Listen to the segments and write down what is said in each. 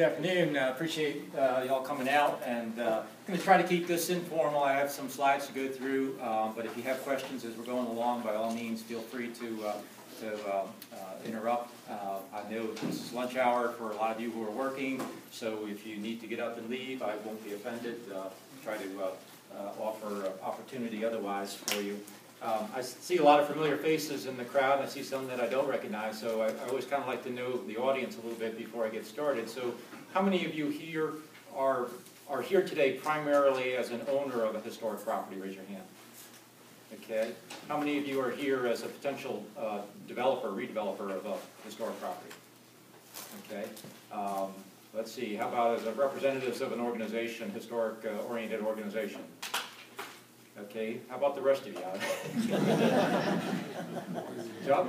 Good afternoon. Appreciate y'all coming out, and I'm going to try to keep this informal. I have some slides to go through, but if you have questions as we're going along, by all means, feel free to interrupt. I know this is lunch hour for a lot of you who are working, so if you need to get up and leave, I won't be offended. Try to offer opportunity otherwise for you. I see a lot of familiar faces in the crowd, and I see some that I don't recognize, so I always kind of like to know the audience a little bit before I get started. So how many of you here are here today primarily as an owner of a historic property? Raise your hand. Okay. How many of you are here as a potential developer, redeveloper of a historic property? Okay. Let's see, how about as a representatives of an organization, historic-oriented organization? Okay, how about the rest of you? Chuck?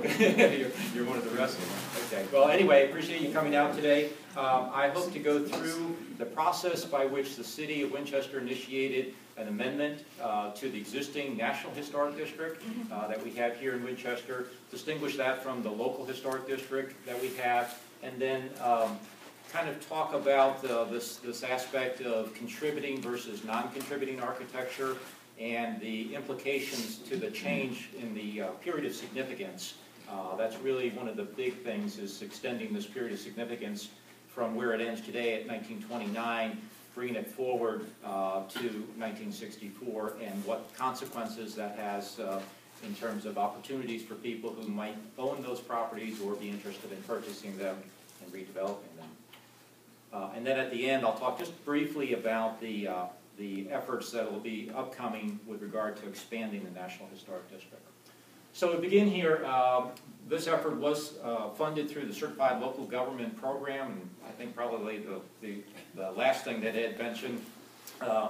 You're one of the rest of them. Okay, well anyway, appreciate you coming out today. I hope to go through the process by which the city of Winchester initiated an amendment to the existing National Historic District that we have here in Winchester, distinguish that from the local historic district that we have, and then kind of talk about this aspect of contributing versus non-contributing architecture, and the implications to the change in the period of significance. That's really one of the big things, is extending this period of significance from where it ends today at 1929, bringing it forward to 1964, and what consequences that has in terms of opportunities for people who might own those properties or be interested in purchasing them and redeveloping them. And then at the end, I'll talk just briefly about the efforts that will be upcoming with regard to expanding the National Historic District. So to begin here, this effort was funded through the Certified Local Government Program, and I think probably the last thing that Ed mentioned,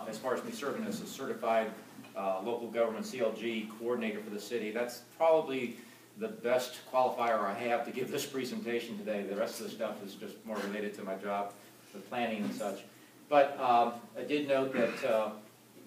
as far as me serving as a Certified Local Government CLG Coordinator for the city, that's probably the best qualifier I have to give this presentation today. The rest of the stuff is just more related to my job, the planning and such. But I did note that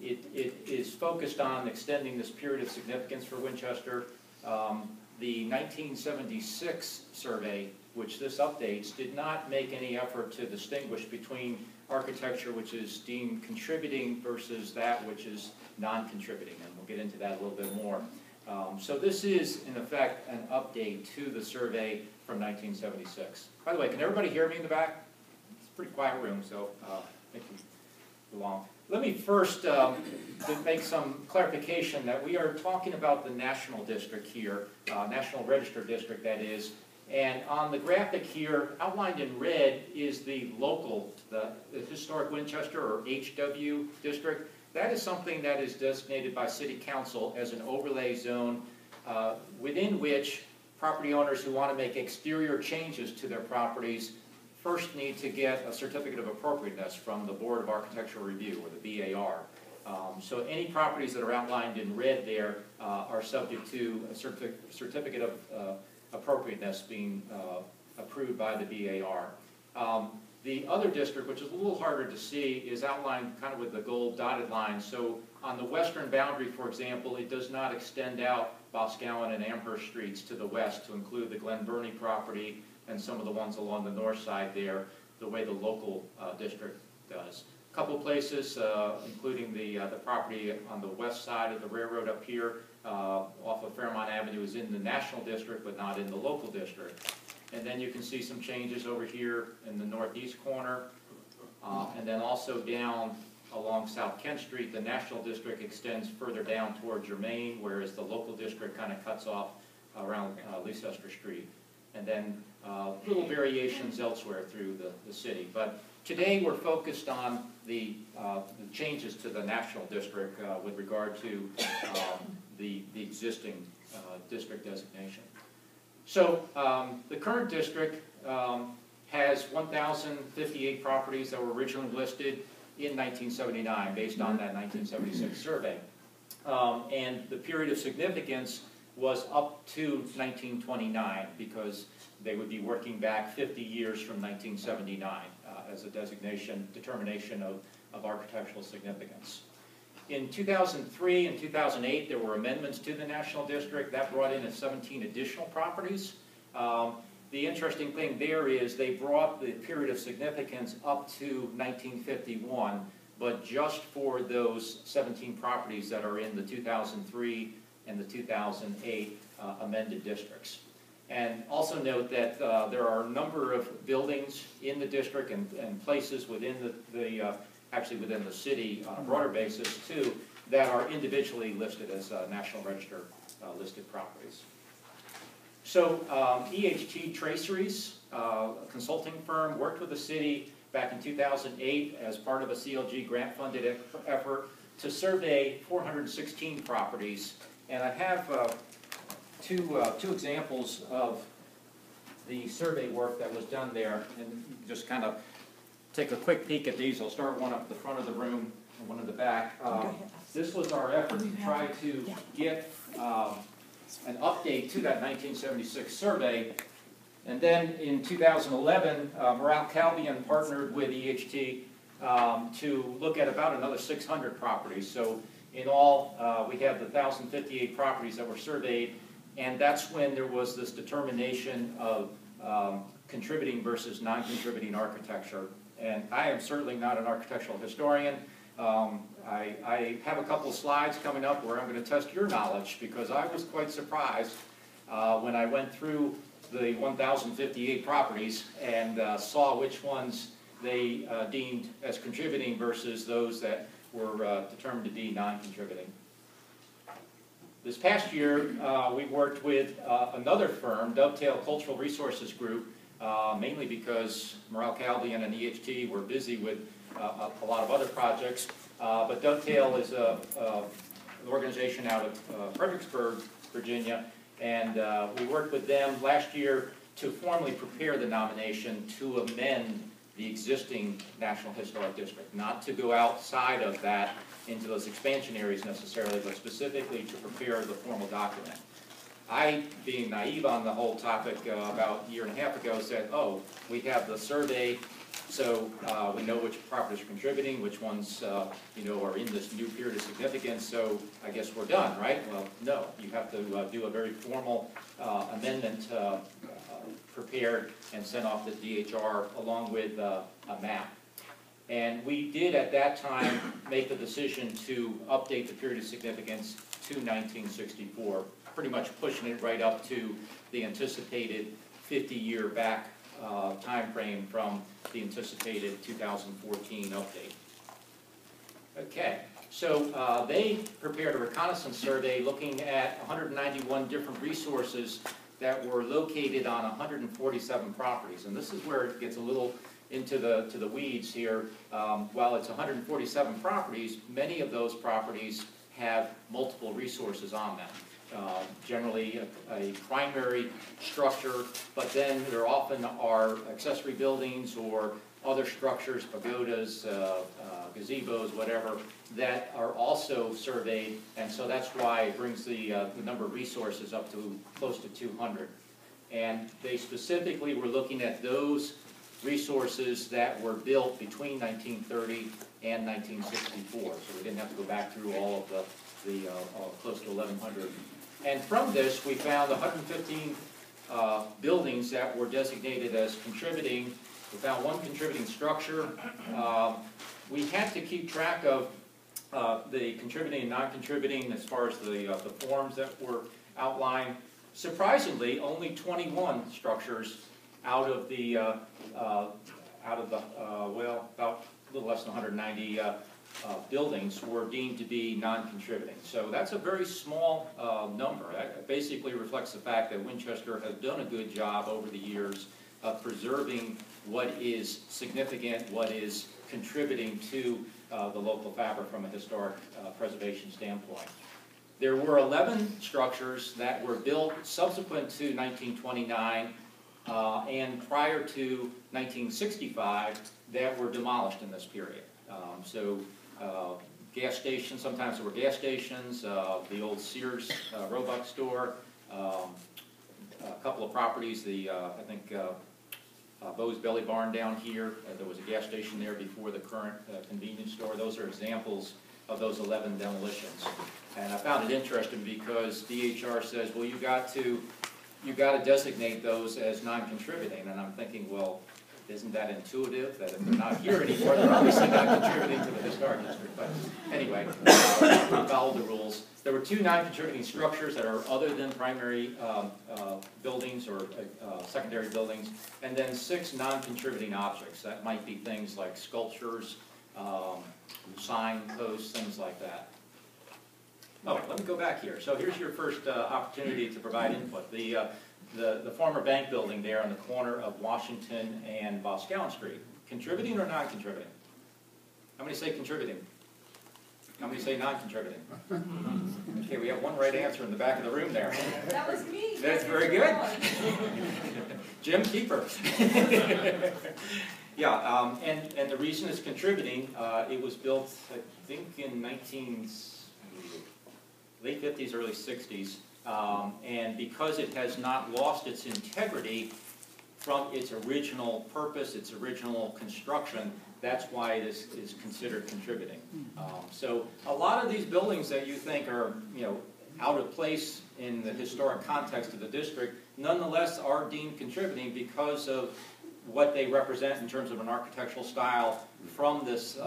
it is focused on extending this period of significance for Winchester. The 1976 survey, which this updates, did not make any effort to distinguish between architecture which is deemed contributing versus that which is non-contributing, and we'll get into that a little bit more. So this is, in effect, an update to the survey from 1976. By the way, can everybody hear me in the back? It's a pretty quiet room, so I think we belong. Let me first make some clarification that we are talking about the National District here, National Register District that is, and on the graphic here, outlined in red, is the local, the Historic Winchester, or HW District. That is something that is designated by City Council as an overlay zone within which property owners who want to make exterior changes to their properties first need to get a certificate of appropriateness from the Board of Architectural Review, or the BAR. So any properties that are outlined in red there are subject to a certificate of appropriateness being approved by the BAR. The other district, which is a little harder to see, is outlined kind of with the gold dotted line. So on the western boundary, for example, it does not extend out Boscawen and Amherst streets to the west to include the Glen Burnie property and some of the ones along the north side there, the way the local district does. A couple of places, including the property on the west side of the railroad up here, off of Fairmont Avenue, is in the National District, but not in the local district. And then you can see some changes over here in the northeast corner, and then also down along South Kent Street. The National District extends further down toward Germain, whereas the local district kind of cuts off around Leicester Street. And then little variations elsewhere through the city. But today we're focused on the changes to the National District with regard to the existing district designation. So the current district has 1,058 properties that were originally listed in 1979 based on that 1976 survey. And the period of significance was up to 1929 because they would be working back 50 years from 1979 as a determination of architectural significance. In 2003 and 2008, there were amendments to the National District that brought in 17 additional properties. the interesting thing there is they brought the period of significance up to 1951, but just for those 17 properties that are in the 2003 and the 2008 amended districts. And also note that there are a number of buildings in the district and places within actually within the city on a broader basis too, that are individually listed as National Register listed properties. So EHT Traceries, a consulting firm, worked with the city back in 2008 as part of a CLG grant-funded effort to survey 416 properties. And I have two examples of the survey work that was done there, and just kind of take a quick peek at these. I'll start one up the front of the room and one in the back. This was our effort to try to get an update to that 1976 survey. And then in 2011, Morale Calvian partnered with EHT to look at about another 600 properties. So in all, we have the 1,058 properties that were surveyed, and that's when there was this determination of contributing versus non-contributing architecture. And I am certainly not an architectural historian. I have a couple of slides coming up where I'm going to test your knowledge, because I was quite surprised when I went through the 1,058 properties and saw which ones they deemed as contributing versus those that were determined to be non-contributing. This past year, we worked with another firm, Dovetail Cultural Resources Group, mainly because Morale Calvian and EHT were busy with a lot of other projects. But Dovetail is an organization out of Fredericksburg, Virginia, and we worked with them last year to formally prepare the nomination to amend the existing National Historic District, not to go outside of that into those expansion areas necessarily, but specifically to prepare the formal document. I, being naive on the whole topic about a year and a half ago, said, oh, we have the survey, so we know which properties are contributing, which ones are in this new period of significance, so I guess we're done, right? Well, no, you have to do a very formal amendment prepared and sent off to DHR along with a map. And we did at that time make the decision to update the period of significance to 1964, pretty much pushing it right up to the anticipated 50-year back time frame from the anticipated 2014 update. Okay, so they prepared a reconnaissance survey looking at 191 different resources that were located on 147 properties. And this is where it gets a little into the weeds here. While it's 147 properties, many of those properties have multiple resources on them. Generally a primary structure, but then there often are accessory buildings or other structures, pagodas, gazebos, whatever, that are also surveyed, and so that's why it brings the number of resources up to close to 200. And they specifically were looking at those resources that were built between 1930 and 1964, so we didn't have to go back through all of the close to 1,100. And from this, we found 115 buildings that were designated as contributing. We found one contributing structure. We had to keep track of the contributing and non-contributing as far as the forms that were outlined. Surprisingly, only 21 structures out of the well, about a little less than 190 buildings were deemed to be non-contributing. So that's a very small number. That basically reflects the fact that Winchester has done a good job over the years of preserving what is significant, what is contributing to the local fabric from a historic preservation standpoint. There were 11 structures that were built subsequent to 1929 and prior to 1965 that were demolished in this period. Gas stations, sometimes there were gas stations, the old Sears Roebuck store, a couple of properties, I think Bo's Belly Barn down here, there was a gas station there before the current convenience store. Those are examples of those 11 demolitions. And I found it interesting because DHR says, well, you you got to designate those as non-contributing. And I'm thinking, well, isn't that intuitive, that if they're not here anymore, they're obviously not contributing to the historic district? But anyway, we followed the rules. There were 2 non-contributing structures that are other than primary buildings or secondary buildings, and then 6 non-contributing objects. That might be things like sculptures, sign posts, things like that. Oh, let me go back here. So here's your first opportunity to provide input. The former bank building there on the corner of Washington and Boscawen Street. Contributing or non-contributing? How many say contributing? How many say non-contributing? Okay, we have one right answer in the back of the room there. That was me. That's very good. Jim Keeper. Yeah, and the reason it's contributing, it was built, I think, in late 50s, early 60s. And because it has not lost its integrity from its original purpose, its original construction, that's why it is considered contributing. So a lot of these buildings that you think are, out of place in the historic context of the district, nonetheless are deemed contributing because of what they represent in terms of an architectural style from this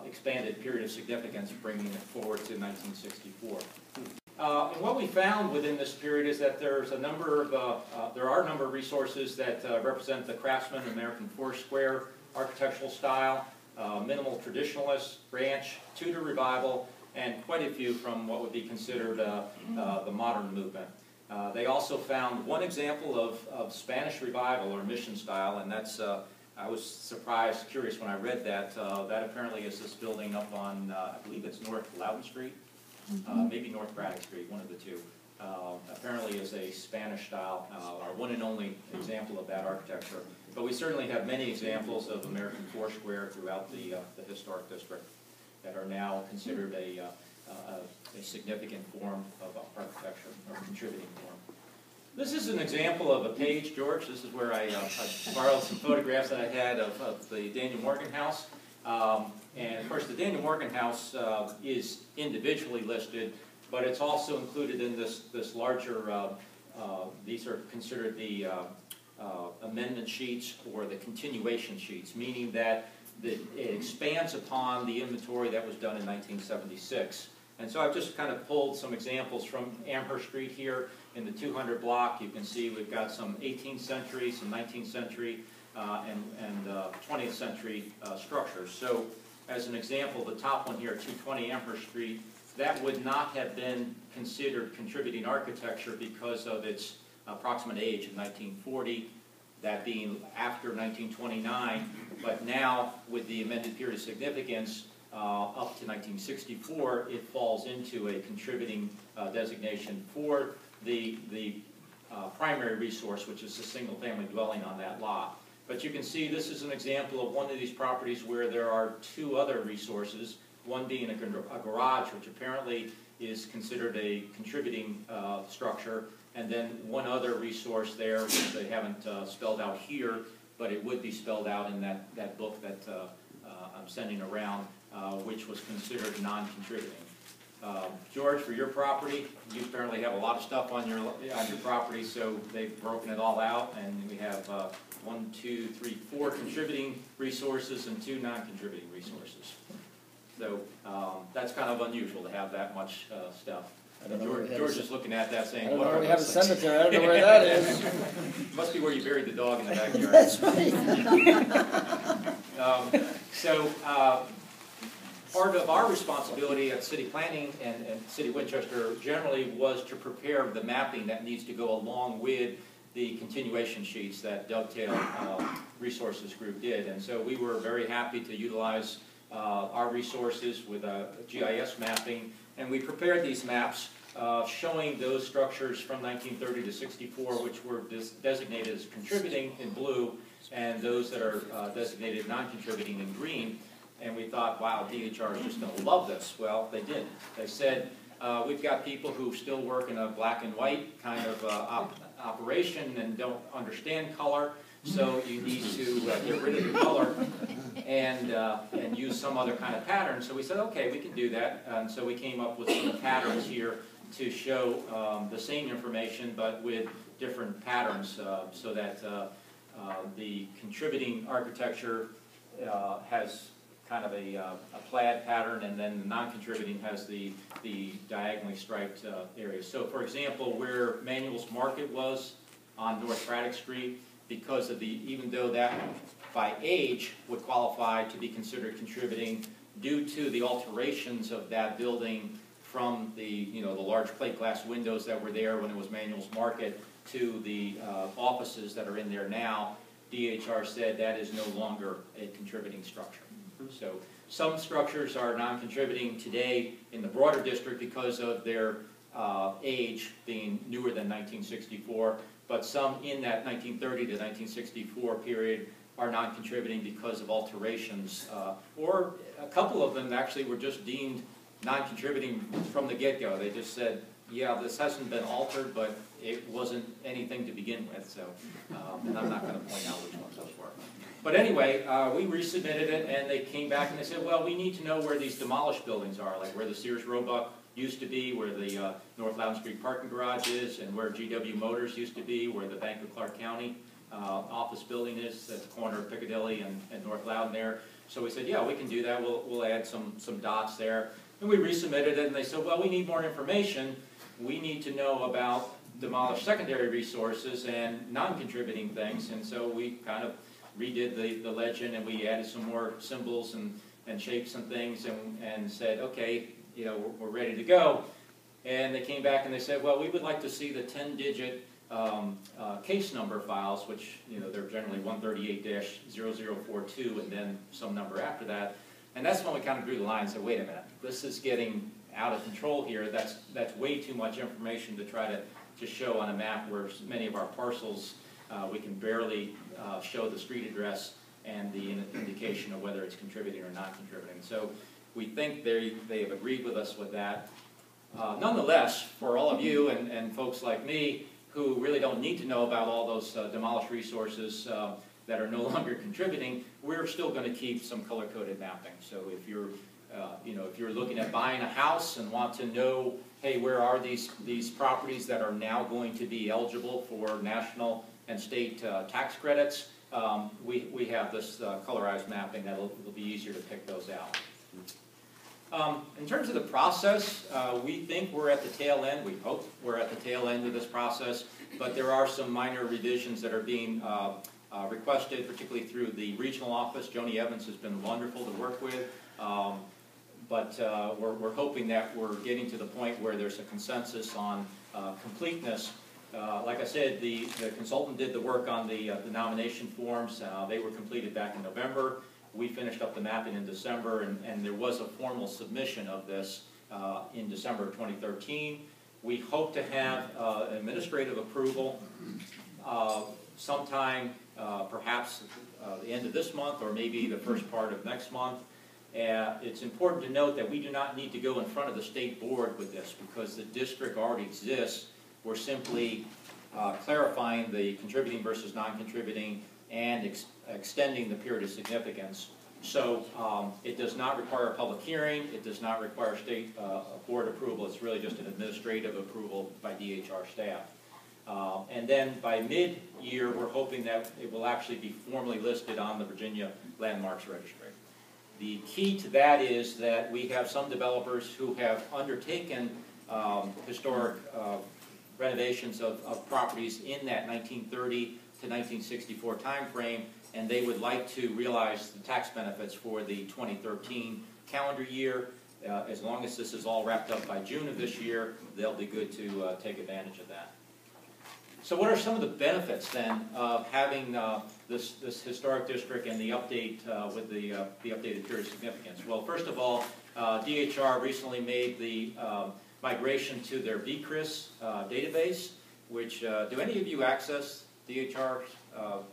expanded period of significance, bringing it forward to 1964. And what we found within this period is that there are a number of resources that represent the Craftsman American Foursquare architectural style, minimal traditionalist, ranch, Tudor revival, and quite a few from what would be considered the modern movement. They also found one example of Spanish revival or mission style, and that's, I was curious when I read that. That apparently is this building up on, I believe it's North Loudon Street. Maybe North Braddock Street, one of the two. Apparently is a Spanish style, our one and only example of that architecture. But we certainly have many examples of American Foursquare throughout the historic district that are now considered a significant form of architecture, or contributing form. This is an example of a page, George. This is where I borrowed some photographs that I had of the Daniel Morgan House. And of course the Daniel Morgan House is individually listed, but it's also included in this larger, these are considered the amendment sheets or the continuation sheets, meaning that it expands upon the inventory that was done in 1976. And so I've just kind of pulled some examples from Amherst Street here in the 200 block. You can see we've got some 18th century, some 19th century, and 20th century structures. So as an example, the top one here, 220 Amherst Street, that would not have been considered contributing architecture because of its approximate age in 1940, that being after 1929, but now with the amended period of significance up to 1964, it falls into a contributing designation for the primary resource, which is the single family dwelling on that lot. But you can see this is an example of one of these properties where there are 2 other resources, one being a garage, which apparently is considered a contributing structure, and then one other resource there, which they haven't spelled out here, but it would be spelled out in that book that I'm sending around, which was considered non-contributing. George, for your property, you apparently have a lot of stuff on your property, so they've broken it all out, and we have 1, 2, 3, 4 contributing resources and 2 non-contributing resources. So that's kind of unusual to have that much stuff. George is looking at that saying, "What are we have a those things?" cemetery. I don't know where that is. Must be where you buried the dog in the backyard. That's right. Part of our responsibility at City Planning and City Winchester generally was to prepare the mapping that needs to go along with the continuation sheets that Dovetail Resources Group did. And so we were very happy to utilize our resources with GIS mapping, and we prepared these maps showing those structures from 1930 to 64 which were designated as contributing in blue, and those that are designated non-contributing in green. And we thought, wow, DHR is just going to love this. Well, they didn't. They said, we've got people who still work in a black and white kind of operation and don't understand color, so you need to get rid of the color and use some other kind of pattern. So we said, okay, we can do that. And so we came up with some patterns here to show the same information, but with different patterns so that the contributing architecture has kind of a plaid pattern, and then the non-contributing has the diagonally striped areas. So for example, where Manuel's Market was on North Braddock Street, because of even though that by age would qualify to be considered contributing, due to the alterations of that building from the large plate glass windows that were there when it was Manuel's Market to the offices that are in there now, DHR said that is no longer a contributing structure. So some structures are non-contributing today in the broader district because of their age being newer than 1964, but some in that 1930 to 1964 period are non-contributing because of alterations, or a couple of them actually were just deemed non-contributing from the get-go. They just said, yeah, this hasn't been altered, but it wasn't anything to begin with, so, and I'm not going to point out which ones those were. But anyway, we resubmitted it, and they came back and they said, well, we need to know where these demolished buildings are, like where the Sears Roebuck used to be, where the North Loudon Street parking garage is, and where GW Motors used to be, where the Bank of Clark County office building is at the corner of Piccadilly and North Loudon there. So we said, yeah, we can do that. We'll add some dots there. And we resubmitted it, and they said, well, we need more information. We need to know about demolished secondary resources and non-contributing things. And so we kind of redid the legend, and we added some more symbols and shapes and things, and said, okay, we're ready to go. And they came back and they said, well, we would like to see the 10-digit case number files, which they're generally 138-0042 and then some number after that. And that's when we kind of drew the line and said, wait a minute, this is getting out of control here. That's way too much information to try to show on a map where many of our parcels we can barely show the street address and the indication of whether it's contributing or not contributing. So we think they have agreed with us with that. Nonetheless, for all of you and folks like me who really don't need to know about all those demolished resources that are no longer contributing, we're still going to keep some color-coded mapping. So if you're if you're looking at buying a house and want to know, hey, where are these properties that are now going to be eligible for national and state tax credits, we have this colorized mapping that'll be easier to pick those out. In terms of the process, we think we're at the tail end. We hope we're at the tail end of this process, but there are some minor revisions that are being requested, particularly through the regional office. Joni Evans has been wonderful to work with, but we're hoping that we're getting to the point where there's a consensus on completeness. Like I said, the consultant did the work on the nomination forms. They were completed back in November. We finished up the mapping in December, and there was a formal submission of this in December of 2013. We hope to have an administrative approval sometime, perhaps the end of this month or maybe the first part of next month. It's important to note that we do not need to go in front of the state board with this because the district already exists. We're simply clarifying the contributing versus non-contributing and extending the period of significance. So it does not require a public hearing. It does not require state board approval. It's really just an administrative approval by DHR staff. And then by mid-year, we're hoping that it will actually be formally listed on the Virginia Landmarks Registry. The key to that is that we have some developers who have undertaken historic renovations of properties in that 1930 to 1964 time frame, and they would like to realize the tax benefits for the 2013 calendar year. As long as this is all wrapped up by June of this year, they'll be good to take advantage of that. So what are some of the benefits then of having this historic district and the update with the updated period of significance? Well, first of all, DHR recently made the migration to their VCRIS database, which, do any of you access DHR's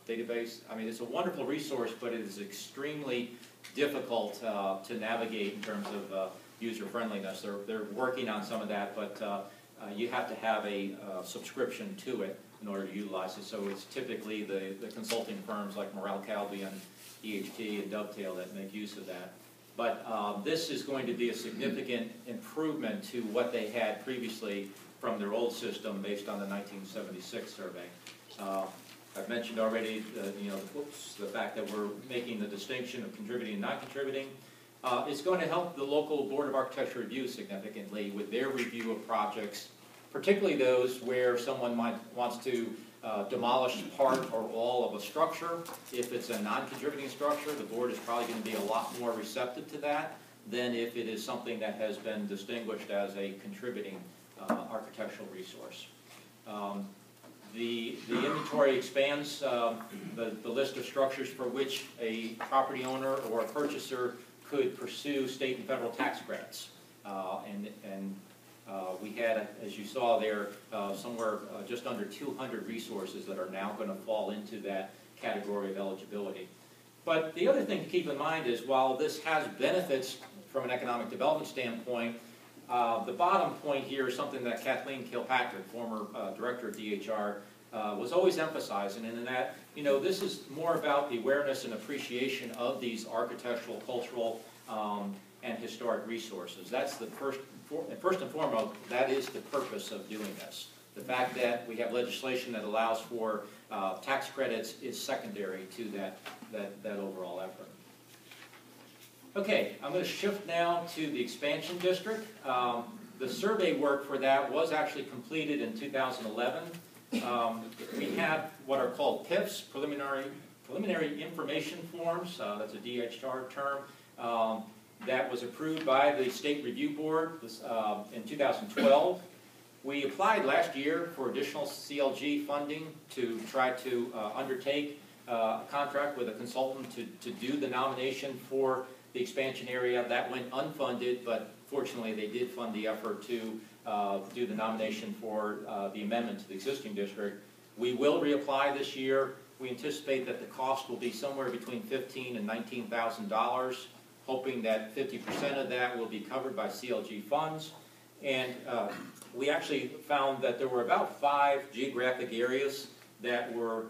database? I mean, it's a wonderful resource, but it is extremely difficult to navigate in terms of user friendliness. They're working on some of that, but you have to have a subscription to it in order to utilize it. So it's typically the consulting firms like Morrell Calvi and EHT and Dovetail that make use of that. But this is going to be a significant improvement to what they had previously from their old system based on the 1976 survey. I've mentioned already the fact that we're making the distinction of contributing and non-contributing. It's going to help the local Board of Architecture review significantly with their review of projects, particularly those where someone wants to demolish part or all of a structure. If it's a non-contributing structure, the board is probably going to be a lot more receptive to that than if it is something that has been distinguished as a contributing architectural resource. The inventory expands the list of structures for which a property owner or a purchaser could pursue state and federal tax credits. We had, as you saw there, somewhere just under 200 resources that are now going to fall into that category of eligibility. But the other thing to keep in mind is while this has benefits from an economic development standpoint, the bottom point here is something that Kathleen Kilpatrick, former director of DHR, was always emphasizing, and in that, this is more about the awareness and appreciation of these architectural, cultural, and historic resources. That's the first and foremost, that is the purpose of doing this. The fact that we have legislation that allows for tax credits is secondary to that overall effort. Okay, I'm going to shift now to the expansion district. The survey work for that was actually completed in 2011. We have what are called PIFs, preliminary information forms. That's a DHR term. That was approved by the State Review Board in 2012. We applied last year for additional CLG funding to try to undertake a contract with a consultant to do the nomination for the expansion area. That went unfunded, but fortunately they did fund the effort to do the nomination for the amendment to the existing district. We will reapply this year. We anticipate that the cost will be somewhere between $15,000 and $19,000, hoping that 50% of that will be covered by CLG funds. And we actually found that there were about 5 geographic areas that were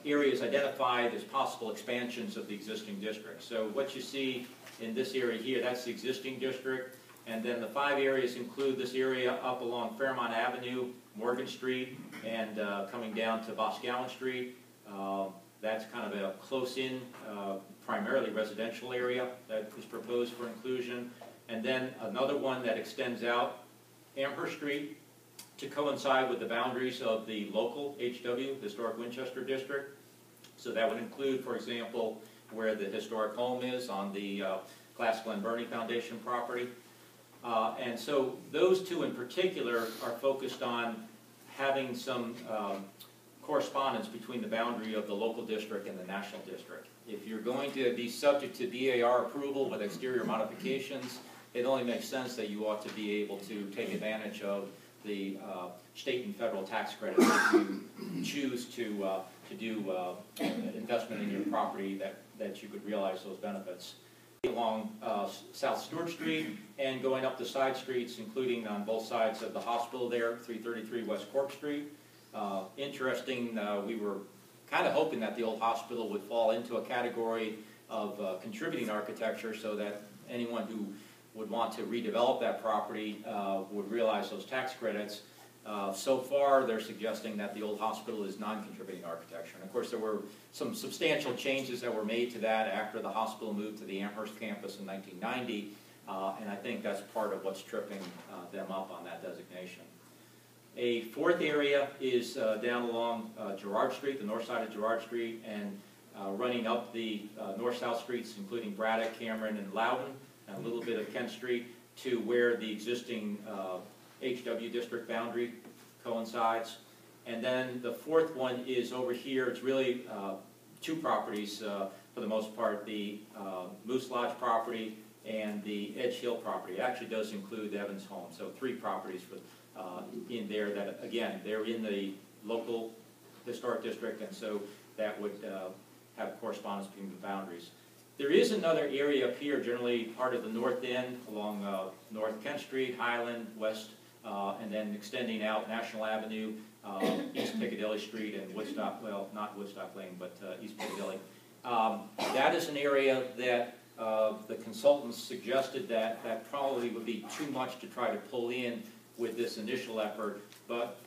areas identified as possible expansions of the existing district. So what you see in this area here, that's the existing district. And then the 5 areas include this area up along Fairmont Avenue, Morgan Street, and coming down to Boscawen Street. That's kind of a close-in, primarily residential area that is proposed for inclusion. And then another one that extends out Amherst Street to coincide with the boundaries of the local HW, Historic Winchester District. So that would include, for example, where the historic home is on the Glass Glen Burney Foundation property. And so those two in particular are focused on having some correspondence between the boundary of the local district and the national district. If you're going to be subject to BAR approval with exterior modifications, it only makes sense that you ought to be able to take advantage of the state and federal tax credits if you choose to do investment in your property that you could realize those benefits. Along South Stewart Street and going up the side streets, including on both sides of the hospital there, 333 West Cork Street. Interesting, we were kind of hoping that the old hospital would fall into a category of contributing architecture so that anyone who would want to redevelop that property would realize those tax credits. So far, they're suggesting that the old hospital is non-contributing architecture. And of course, there were some substantial changes that were made to that after the hospital moved to the Amherst campus in 1990, and I think that's part of what's tripping them up on that designation. A fourth area is down along Girard Street, the north side of Girard Street, and running up the north-south streets, including Braddock, Cameron, and Loudon, and a little bit of Kent Street, to where the existing HW district boundary coincides. And then the fourth one is over here. It's really 2 properties for the most part, the Moose Lodge property and the Edge Hill property. It actually does include Evans Home, so 3 properties for, in there that, again, they're in the local historic district, and so that would have correspondence between the boundaries. There is another area up here, generally part of the north end, along North Kent Street, Highland, West, and then extending out National Avenue, East Piccadilly Street, and Woodstock, well, not Woodstock Lane, but East Piccadilly. That is an area that the consultants suggested that probably would be too much to try to pull in with this initial effort, but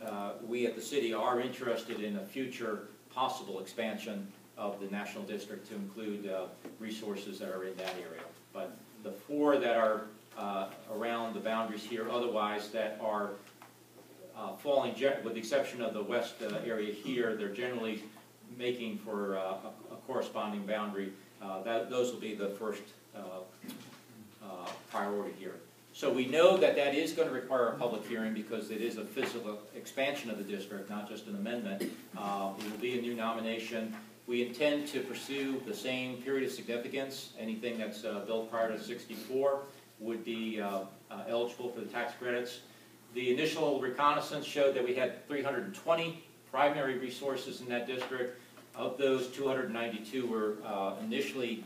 we at the city are interested in a future possible expansion of the National District to include resources that are in that area. But the 4 that are around the boundaries here, otherwise that are falling, with the exception of the west area here, they're generally making for a corresponding boundary. Those will be the first priority here. So we know that that is going to require a public hearing because it is a physical expansion of the district, not just an amendment. It will be a new nomination. We intend to pursue the same period of significance. Anything that's built prior to 64 would be eligible for the tax credits. The initial reconnaissance showed that we had 320 primary resources in that district. Of those, 292 were initially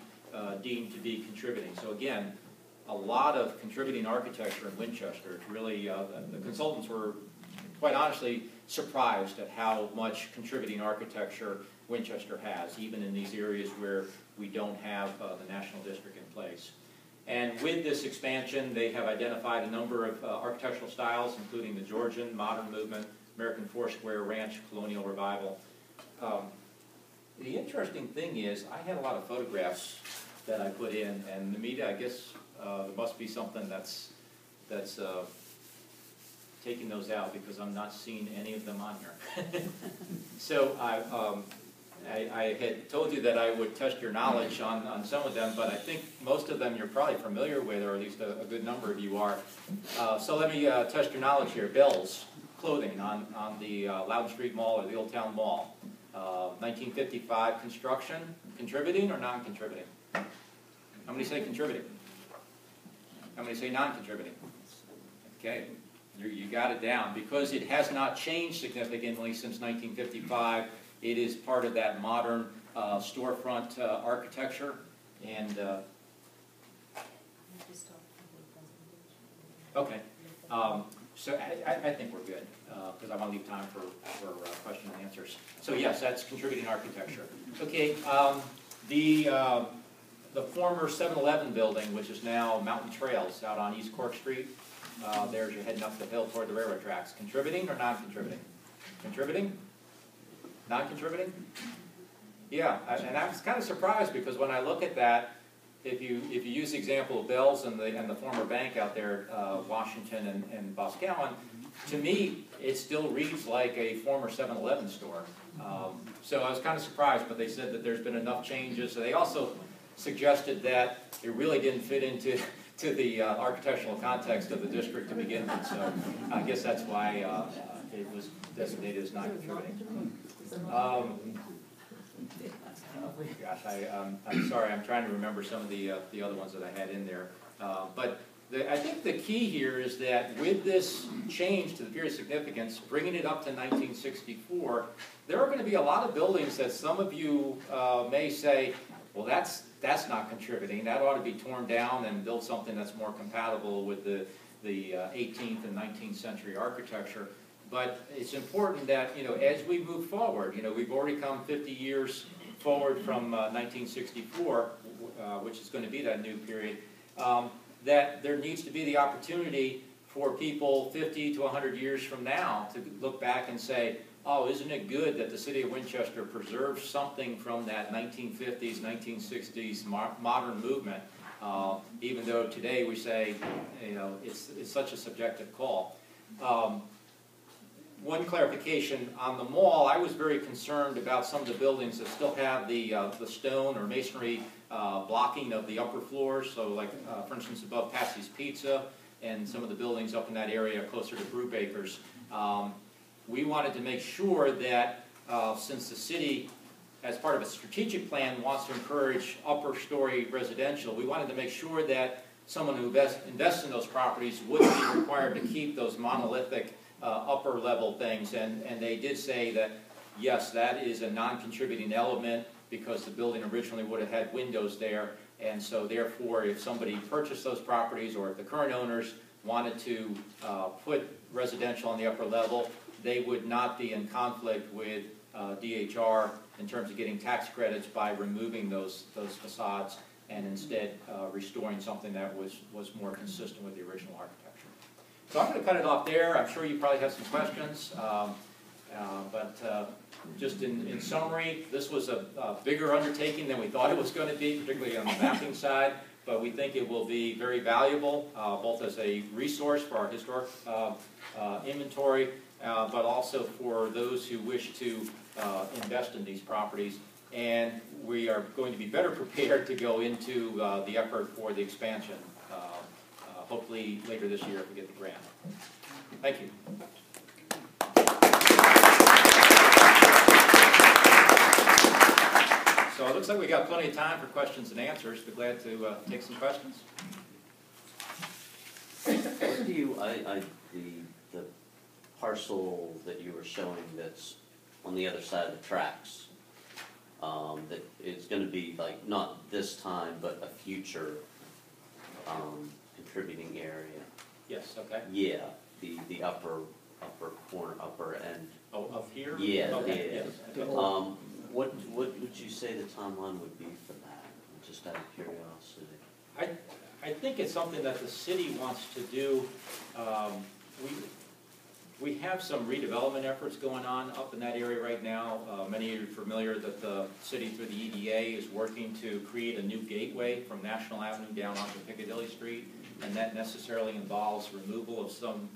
deemed to be contributing. So again, a lot of contributing architecture in Winchester. It's really, the consultants were quite honestly surprised at how much contributing architecture Winchester has, even in these areas where we don't have the National District in place. And with this expansion, they have identified a number of architectural styles, including the Georgian, Modern Movement, American Foursquare, Ranch, Colonial Revival. The interesting thing is, I had a lot of photographs that I put in, and the media, I guess, there must be something that's taking those out because I'm not seeing any of them on here. So I had told you that I would test your knowledge on some of them, but I think most of them you're probably familiar with, or at least a good number of you are. So let me test your knowledge here. Bell's Clothing on the Loudon Street Mall or the Old Town Mall. 1955 construction, contributing or non-contributing? How many say contributing? How many say non-contributing? Okay, you got it down. Because it has not changed significantly since 1955, it is part of that modern storefront architecture. And okay, so I think we're good because I want to leave time for question and answers. So yes, that's contributing architecture. Okay, the former 7-Eleven building, which is now Mountain Trails out on East Cork Street. There's you're heading up the hill toward the railroad tracks. Contributing or non-contributing? Contributing? Non-contributing? Yeah, and I was kind of surprised because when I look at that, if you use the example of Bell's and the former bank out there, Washington and Boscawen, to me it still reads like a former 7-Eleven store. So I was kind of surprised, but they said that there's been enough changes. So they also suggested that it really didn't fit into the architectural context of the district to begin with. So I guess that's why it was designated as non-contributing. Gosh, I'm sorry, I'm trying to remember some of the other ones that I had in there. But I think the key here is that with this change to the period of significance, bringing it up to 1964, there are going to be a lot of buildings that some of you may say, well, that's not contributing. That ought to be torn down and build something that's more compatible with the 18th and 19th century architecture. But it's important that, as we move forward, we've already come 50 years forward from 1964, which is going to be that new period, that there needs to be the opportunity for people 50 to 100 years from now to look back and say, oh, isn't it good that the city of Winchester preserves something from that 1950s, 1960s modern movement, even though today we say, it's such a subjective call. One clarification, on the mall, I was very concerned about some of the buildings that still have the stone or masonry blocking of the upper floors. So like, for instance, above Patsy's Pizza and some of the buildings up in that area closer to Brewbaker's. We wanted to make sure that since the city, as part of a strategic plan, wants to encourage upper story residential, we wanted to make sure that someone who invests in those properties wouldn't be required to keep those monolithic upper level things, and they did say that yes, that is a non-contributing element because the building originally would have had windows there, and so therefore if somebody purchased those properties or if the current owners wanted to put residential on the upper level, they would not be in conflict with DHR in terms of getting tax credits by removing those facades and instead restoring something that was more consistent with the original architecture. So I'm going to cut it off there. I'm sure you probably have some questions. Just in summary, this was a bigger undertaking than we thought it was going to be, particularly on the mapping side. But we think it will be very valuable, both as a resource for our historic inventory, but also for those who wish to invest in these properties. And we are going to be better prepared to go into the effort for the expansion, hopefully later this year if we get the grant. Thank you. So it looks like we got plenty of time for questions and answers. Be glad to take some questions. What do you, the parcel that you were showing that's on the other side of the tracks, that it's going to be like not this time but a future contributing area? Yes, okay. Yeah, the upper corner, upper end. Oh, up here? Yeah, okay. yeah. Yes. Okay. What would you say the timeline would be for that? Just out of curiosity. I think it's something that the city wants to do. We have some redevelopment efforts going on up in that area right now. Many of you are familiar that the city through the EDA is working to create a new gateway from National Avenue down onto Piccadilly Street, and that necessarily involves removal of some,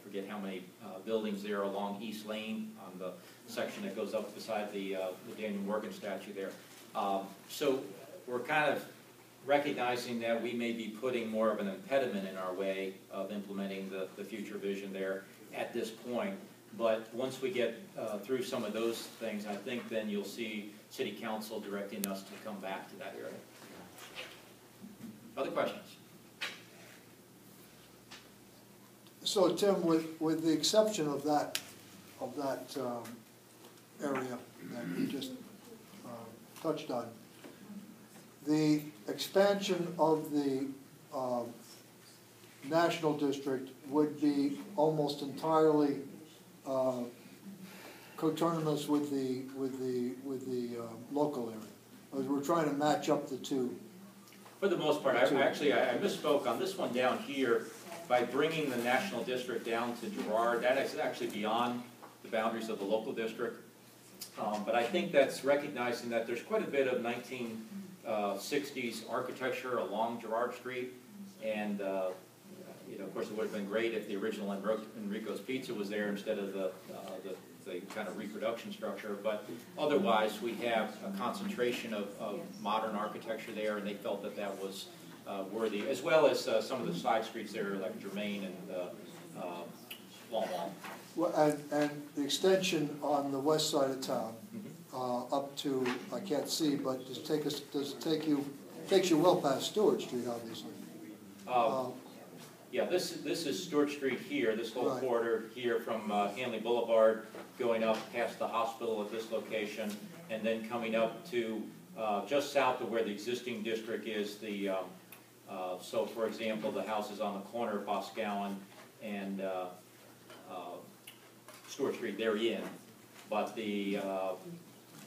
forget how many buildings there along East Lane on the section that goes up beside the Daniel Morgan statue there. So we're kind of recognizing that we may be putting more of an impediment in our way of implementing the future vision there at this point. But once we get through some of those things, I think then you'll see City Council directing us to come back to that area. Other questions? So Tim, with the exception of that area that you just touched on, the expansion of the National District would be almost entirely coterminous with the local area. As we're trying to match up the two. For the most part, I misspoke on this one down here. By bringing the National District down to Girard, that is actually beyond the boundaries of the local district. But I think that's recognizing that there's quite a bit of 1960s architecture along Girard Street, and you know, of course, it would have been great if the original Enrico's Pizza was there instead of the kind of reproduction structure. But otherwise, we have a concentration of modern architecture there, and they felt that that was worthy, as well as some of the side streets there, like Germain and Longwall. Well, and the extension on the west side of town, up to, I can't see, but takes you well past Stewart Street, obviously. Yeah, this is Stewart Street here, this whole Right. corridor here from Hanley Boulevard, going up past the hospital at this location, and then coming up to just south of where the existing district is. So, for example, the houses on the corner of Boscawen and Stewart Street, they're in. But the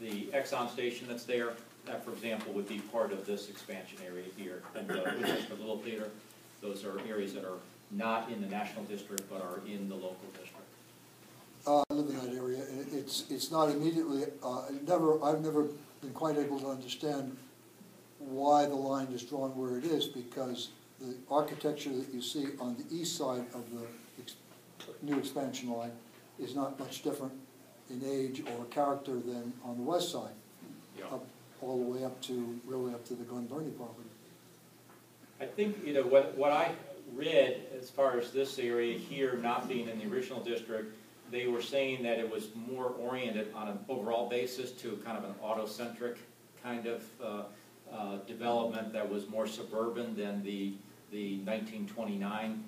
Exxon station that's there, that, for example, would be part of this expansion area here. And Winchester Little Theater, those are areas that are not in the National District but are in the local district. I live in that area, and it's not immediately. I've never been quite able to understand why the line is drawn where it is, because the architecture that you see on the east side of the new expansion line is not much different in age or character than on the west side, Yeah. all the way up to the Glen Burnie property. I think, you know, what I read as far as this area here not being in the original district, they were saying that it was more oriented on an overall basis to kind of an auto-centric kind of development that was more suburban than the 1929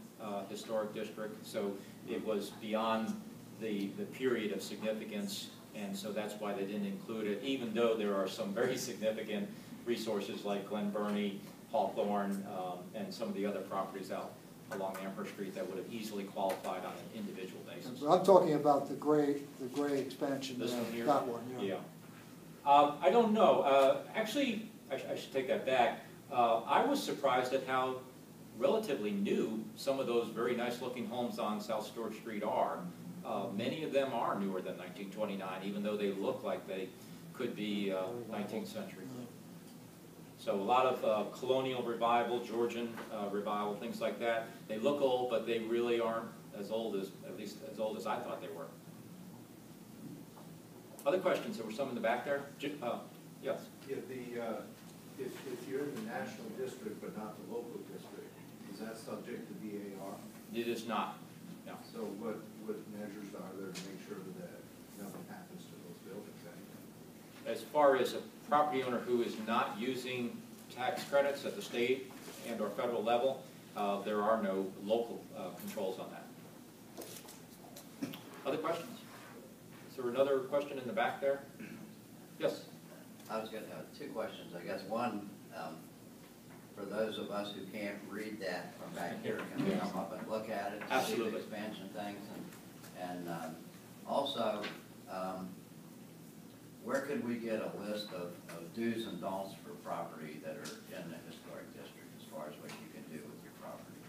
historic district. So it was beyond the period of significance, and so that's why they didn't include it, even though there are some very significant resources like Glen Burnie, Hawthorne, and some of the other properties out along Amherst Street that would have easily qualified on an individual basis. But I'm talking about the gray expansion. This one here? That one, yeah. I don't know. Actually, I should take that back. I was surprised at how relatively new. Some of those very nice looking homes on South Storch Street are. Many of them are newer than 1929, even though they look like they could be 19th century. So a lot of colonial revival, Georgian revival, things like that. They look old, but they really aren't as old as, at least as old as I thought they were. Other questions? There were some in the back there. Yes. Yeah, if you're in the national district but not the local district, is that subject to BAR? It is not. No. So what measures are there to make sure that nothing happens to those buildings anyway? As far as a property owner who is not using tax credits at the state and or federal level, there are no local controls on that. Other questions? Is there another question in the back there? Yes. I was going to have two questions. I guess one, for those of us who can't read that from back here, can we come up and look at it? Absolutely. See the expansion things, and also, where could we get a list of do's and don'ts for property that are in the historic district as far as what you can do with your property?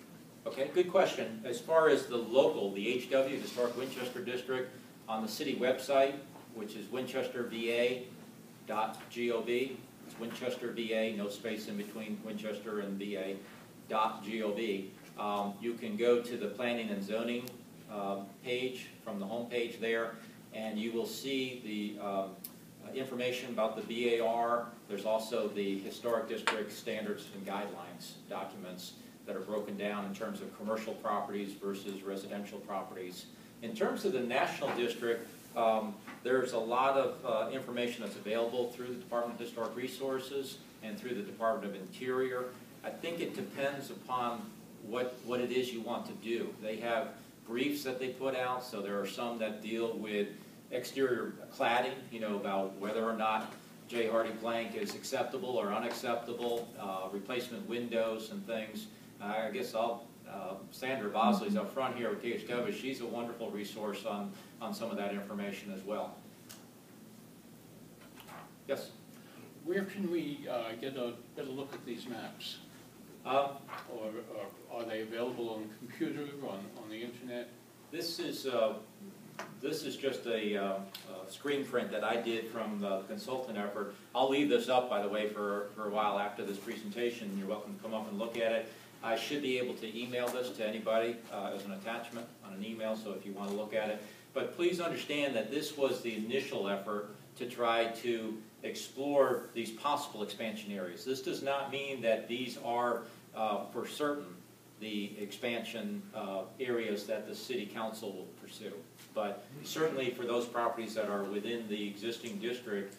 Okay, good question. As far as the local, the HW, Historic Winchester District, on the city website, which is winchesterva.gov. It's Winchester VA, no space in between Winchester and VA.gov. You can go to the planning and zoning page from the home page there, and you will see the information about the BAR. There's also the Historic District Standards and Guidelines documents that are broken down in terms of commercial properties versus residential properties. In terms of the National District, there's a lot of information that's available through the Department of Historic Resources and through the Department of Interior. I think it depends upon what it is you want to do. They have briefs that they put out, so there are some that deal with exterior cladding, you know, about whether or not J. Hardy Blank is acceptable or unacceptable, replacement windows and things. I guess Sandra Bosley's up front here with DHW. She's a wonderful resource on some of that information as well. Yes? Where can we get a better look at these maps? Or are they available on the computer, on the internet? This is just a screen print that I did from the consultant effort. I'll leave this up, by the way, for a while after this presentation. You're welcome to come up and look at it. I should be able to email this to anybody as an attachment on an email, so if you want to look at it. But please understand that this was the initial effort to try to explore these possible expansion areas. This does not mean that these are for certain the expansion areas that the City Council will pursue. But certainly for those properties that are within the existing district,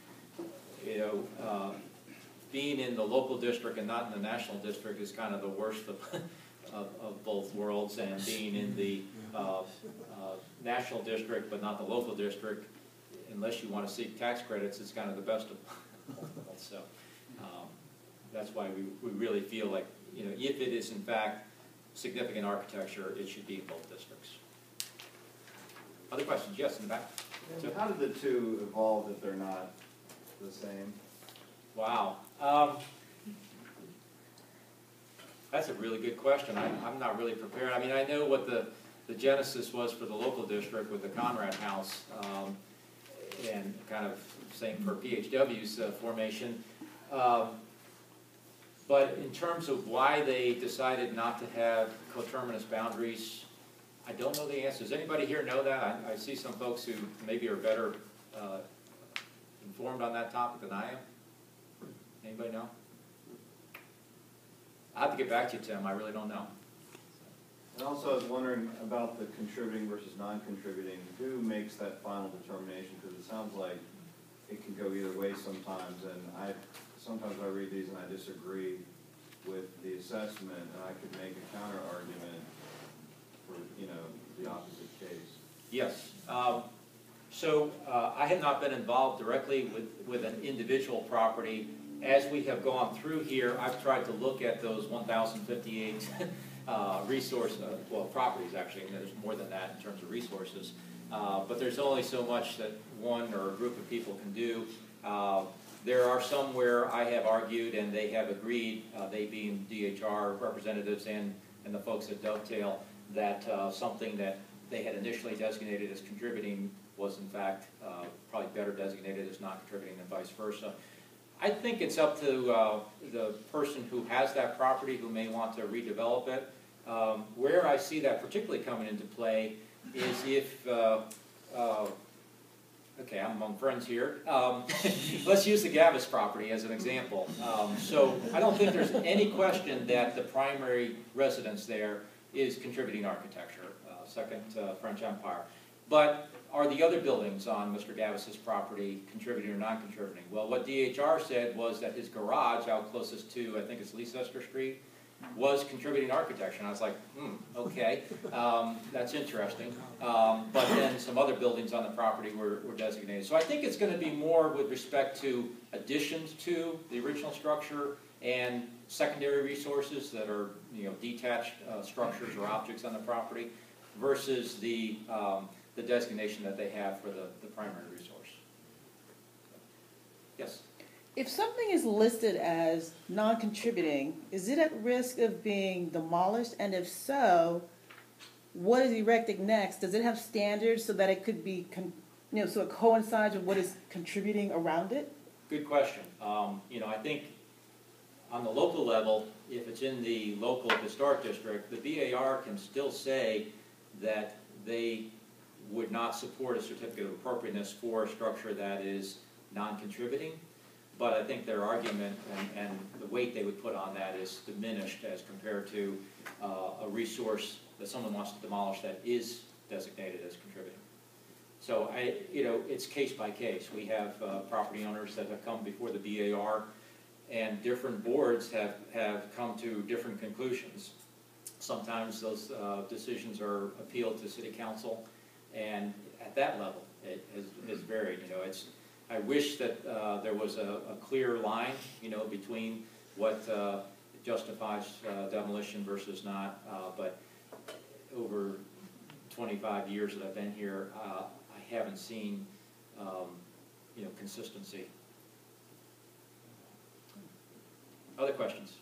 you know, being in the local district and not in the national district is kind of the worst of both worlds, and being in the national district but not the local district, unless you want to seek tax credits, is kind of the best of both worlds. So that's why we really feel like, you know, if it is in fact significant architecture, it should be in both districts. Other questions? Yes, in the back. And how did the two evolve if they're not the same? Wow. That's a really good question. I'm not really prepared. I mean, I know what the genesis was for the local district with the Conrad House, and kind of same for PHW's formation. But in terms of why they decided not to have coterminous boundaries, I don't know the answer. Does anybody here know that? I see some folks who maybe are better informed on that topic than I am. Anybody know? I'll have to get back to you, Tim. I really don't know. And also I was wondering about the contributing versus non-contributing. Who makes that final determination? Because it sounds like it can go either way sometimes, and sometimes I read these and I disagree with the assessment, and I could make a counter argument for, you know, the opposite case. Yes. So I have not been involved directly with an individual property. As we have gone through here, I've tried to look at those 1,058 properties actually, and there's more than that in terms of resources. But there's only so much that one or a group of people can do. There are some where I have argued and they have agreed, they being DHR representatives and the folks at Dovetail, that something that they had initially designated as contributing was in fact probably better designated as non-contributing and vice versa. I think it's up to the person who has that property who may want to redevelop it. Where I see that particularly coming into play is if, okay, I'm among friends here. Let's use the Gavis property as an example. So I don't think there's any question that the primary residence there is contributing architecture, Second French Empire. But are the other buildings on Mr. Gavis's property contributing or non-contributing? Well, what DHR said was that his garage out closest to, I think it's Leicester Street, was contributing architecture. And I was like, okay, that's interesting. But then some other buildings on the property were designated. So I think it's going to be more with respect to additions to the original structure and secondary resources that are, detached structures or objects on the property versus the designation that they have for the primary resource. Yes? If something is listed as non-contributing, is it at risk of being demolished? And if so, what is erected next? Does it have standards so that it could be, so it coincides with what is contributing around it? Good question. I think on the local level, if it's in the local historic district, the BAR can still say that they would not support a certificate of appropriateness for a structure that is non-contributing. But I think their argument and the weight they would put on that is diminished as compared to a resource that someone wants to demolish that is designated as contributing. So it's case by case. We have property owners that have come before the BAR, and different boards have come to different conclusions. Sometimes those decisions are appealed to City Council, and at that level, it has varied. I wish that there was a clear line, between what justifies demolition versus not. But over 25 years that I've been here, I haven't seen, consistency. Other questions?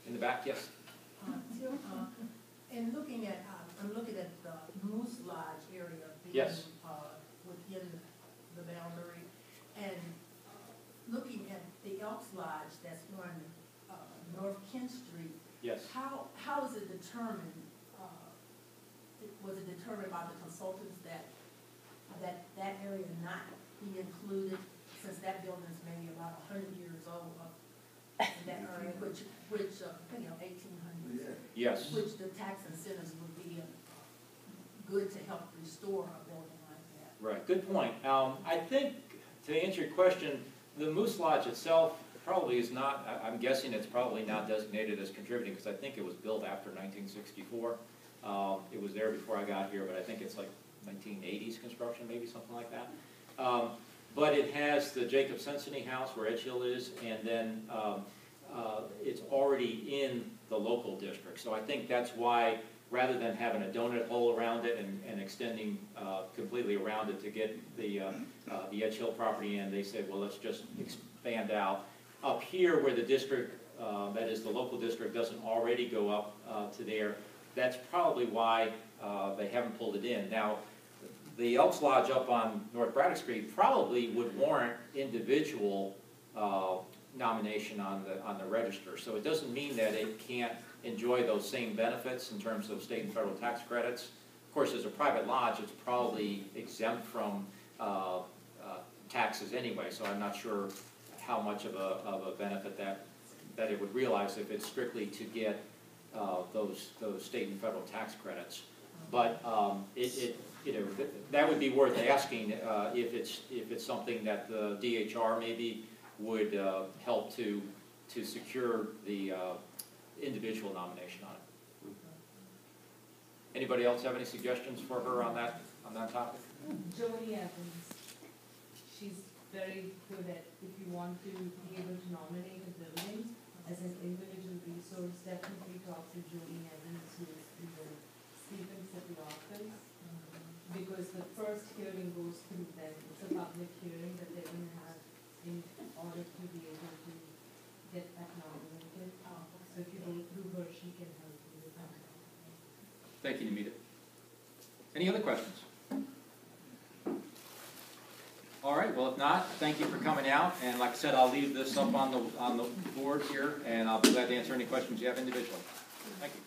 In the back, yes. Tim, and looking at, I'm looking at the Moose Lodge area being Yes. Within the boundary, and looking at the Elks Lodge that's on North Kent Street. Yes. How is it determined? Was it determined by the consultants that area not be included, since that building is maybe about 100 years old in that area, which 1800s. Yes. Which the tax incentives would be good to help restore a building like that. Right, good point. I think, to answer your question, the Moose Lodge itself probably is not, I'm guessing it's probably not designated as contributing, because I think it was built after 1964. It was there before I got here, but I think it's like 1980s construction, maybe something like that. But it has the Jacob Senseney house where Edge Hill is, and then it's already in the local district. So I think that's why, rather than having a donut hole around it and extending completely around it to get the Edge Hill property in, they said, well, let's just expand out. Up here where the district, that is the local district, doesn't already go up to there, that's probably why they haven't pulled it in. Now, the Elks Lodge up on North Braddock Street probably would warrant individual nomination on the register. So it doesn't mean that it can't enjoy those same benefits in terms of state and federal tax credits. Of course, as a private lodge, it's probably exempt from taxes anyway, so I'm not sure how much of a benefit that it would realize if it's strictly to get those state and federal tax credits. But that would be worth asking if it's something that the DHR maybe would help to secure the individual nomination on it. Anybody else have any suggestions for her on that topic? Jody Evans. She's very good at, if you want to be able to nominate a building as an individual resource, definitely talk to Jody Evans, who is in the Stephen City office. Because the first hearing goes through them. It's a public hearing that they're going to have Thank you, Namita. Any other questions? All right, well, if not, thank you for coming out, and like I said, I'll leave this up on the board here, and I'll be glad to answer any questions you have individually. Thank you.